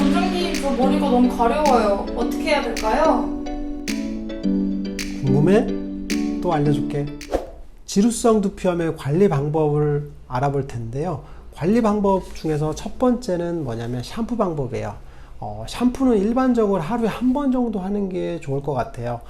원장님, 저 머리가 너무 가려워요. 어떻게 해야 될까요? 궁금해? 또 알려줄게. 지루성 두피염의 관리 방법을 알아볼 텐데요. 관리 방법 중에서 첫 번째는 뭐냐면 샴푸 방법이에요. 샴푸는 일반적으로 하루에 한 번 정도 하는 게 좋을 것 같아요.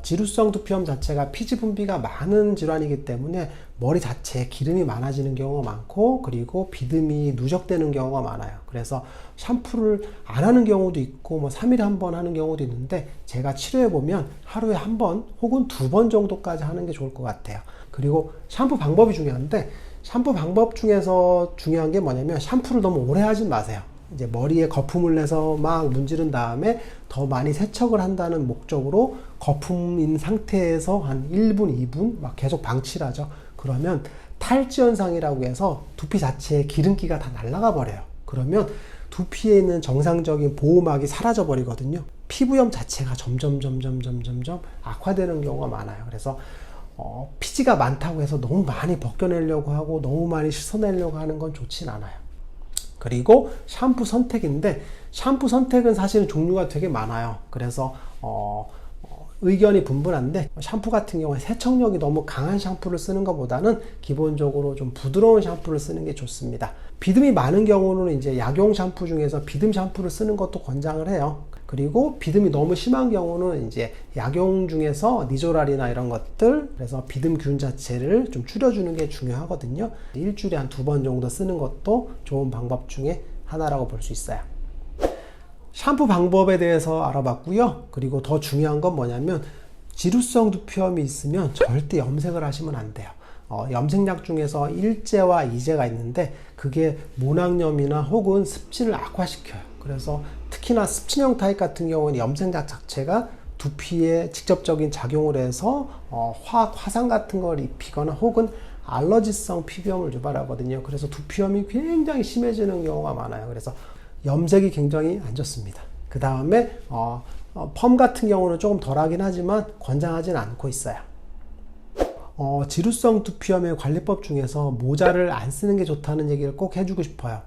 지루성 두피염 자체가 피지 분비가 많은 질환이기 때문에 머리 자체에 기름이 많아지는 경우가 많고, 그리고 비듬이 누적되는 경우가 많아요. 그래서 샴푸를 안 하는 경우도 있고, 뭐 3일에 한 번 하는 경우도 있는데, 제가 치료해 보면 하루에 한 번 혹은 2번 정도까지 하는 게 좋을 것 같아요. 그리고 샴푸 방법이 중요한데, 샴푸 방법 중에서 중요한 게 뭐냐면 샴푸를 너무 오래 하진 마세요. 이제 머리에 거품을 내서 막 문지른 다음에 더 많이 세척을 한다는 목적으로 거품인 상태에서 한 1분, 2분 막 계속 방치를 하죠. 그러면 탈지 현상이라고 해서 두피 자체에 기름기가 다 날아가 버려요. 그러면 두피에 있는 정상적인 보호막이 사라져 버리거든요. 피부염 자체가 점점 악화되는 경우가 많아요. 그래서 피지가 많다고 해서 너무 많이 벗겨내려고 하고 너무 많이 씻어내려고 하는 건 좋진 않아요. 그리고 샴푸 선택인데, 샴푸 선택은 사실은 종류가 되게 많아요. 그래서 의견이 분분한데, 샴푸 같은 경우에 세척력이 너무 강한 샴푸를 쓰는 것보다는 기본적으로 좀 부드러운 샴푸를 쓰는 게 좋습니다. 비듬이 많은 경우는 이제 약용 샴푸 중에서 비듬 샴푸를 쓰는 것도 권장을 해요. 그리고 비듬이 너무 심한 경우는 이제 약용 중에서 니조랄이나 이런 것들, 그래서 비듬균 자체를 좀 줄여주는 게 중요하거든요. 일주일에 한 2번 정도 쓰는 것도 좋은 방법 중에 하나라고 볼 수 있어요. 샴푸 방법에 대해서 알아봤고요. 그리고 더 중요한 건 뭐냐면 지루성 두피염이 있으면 절대 염색을 하시면 안 돼요. 염색약 중에서 일제와 이제가 있는데, 그게 모낭염이나 혹은 습진을 악화시켜요. 그래서 특히나 습진형 타입 같은 경우는 염색약 자체가 두피에 직접적인 작용을 해서 화학 화상 같은 걸 입히거나 혹은 알러지성 피부염을 유발하거든요. 그래서 두피염이 굉장히 심해지는 경우가 많아요. 그래서 염색이 굉장히 안 좋습니다. 그 다음에 펌 같은 경우는 조금 덜하긴 하지만 권장하진 않고 있어요. 지루성 두피염의 관리법 중에서 모자를 안 쓰는 게 좋다는 얘기를 꼭 해주고 싶어요.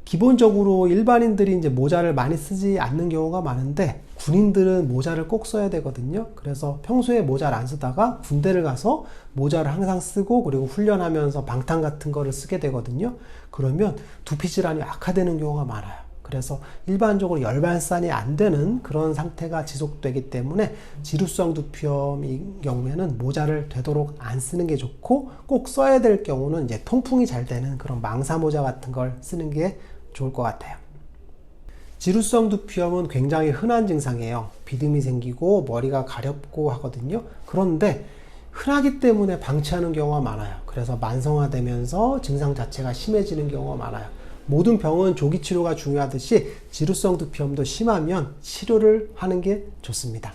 기본적으로 일반인들이 이제 모자를 많이 쓰지 않는 경우가 많은데, 군인들은 모자를 꼭 써야 되거든요. 그래서 평소에 모자를 안 쓰다가 군대를 가서 모자를 항상 쓰고, 그리고 훈련하면서 방탄 같은 거를 쓰게 되거든요. 그러면 두피 질환이 악화되는 경우가 많아요. 그래서 일반적으로 열발산이 안 되는 그런 상태가 지속되기 때문에 지루성 두피염의 경우에는 모자를 되도록 안 쓰는 게 좋고, 꼭 써야 될 경우는 이제 통풍이 잘 되는 그런 망사 모자 같은 걸 쓰는 게 좋을 것 같아요. 지루성 두피염은 굉장히 흔한 증상이에요. 비듬이 생기고 머리가 가렵고 하거든요. 그런데 흔하기 때문에 방치하는 경우가 많아요. 그래서 만성화되면서 증상 자체가 심해지는 경우가 많아요. 모든 병은 조기 치료가 중요하듯이 지루성 두피염도 심하면 치료를 하는 게 좋습니다.